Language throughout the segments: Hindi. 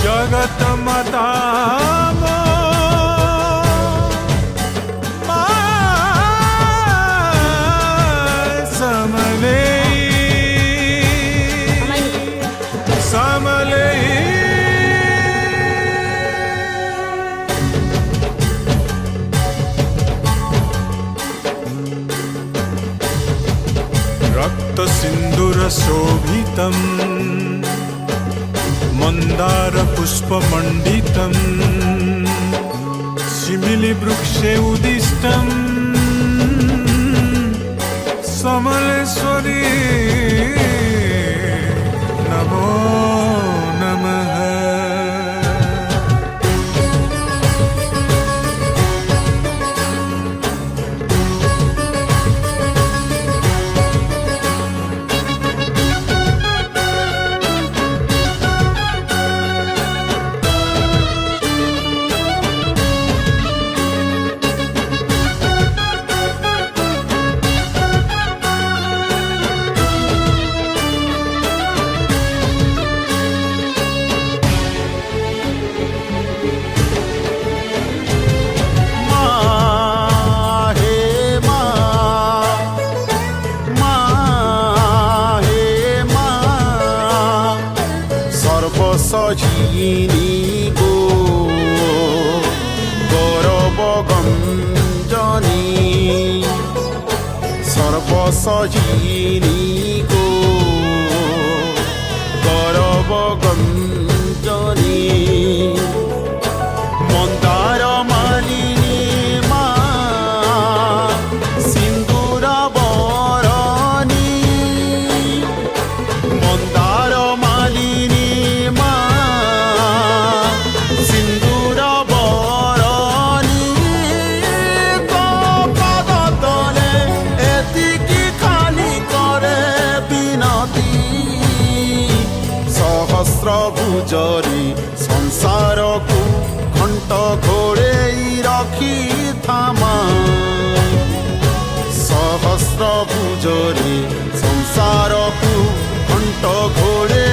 जगत माता समले समले रक्त सिंदूर शोभितम् मंदार पुष्पमंडितम् शिमिली वृक्षे उदिष्टम् समलेश्वरी नमो नमः। सजीनी गो गौरव गंजनी सर्व सजीनी गो गौरव गंजनी मंदार मालिनी मा सिंदूर बरनी मंदार मालिनी भुजरी संसार को घंट घोड़े रखी थामा सहस्र भुजरी संसार को घंट घोड़े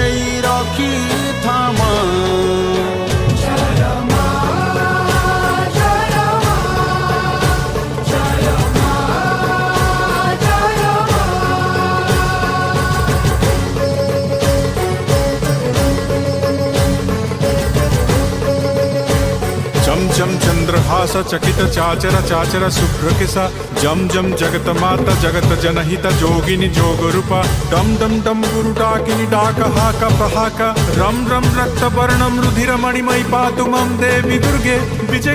रखी थामा। जम जम चंद्रहास चकित चाचर चाचर शुभ्रकिसा जम जम जगत माता जगत जनहिता जोगिनी जोग रूपा डम डम डम गुरु डाकिनी डाक हाक प्रहाक रम रम रक्त वर्णम रुधिर मणिमयी पातु मम देवी दुर्गे विजय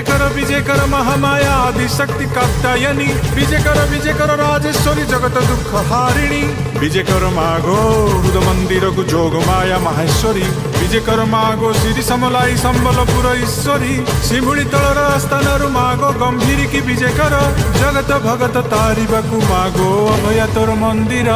कर महामाया आदि शक्ति कात्यायनी विजय कर राजेश्वरी जगत दुख हारिणी विजय कर मागो हृद मंदिर को जोग माया माहेश्वरी विजय कर मागो श्री समलाई संबलपुर ईश्वरी शिमुड़ी तलर स्थान मागो गंभीर की विजय कर जगत भगत तारिबाकु मागो अभय तोर मंदिर।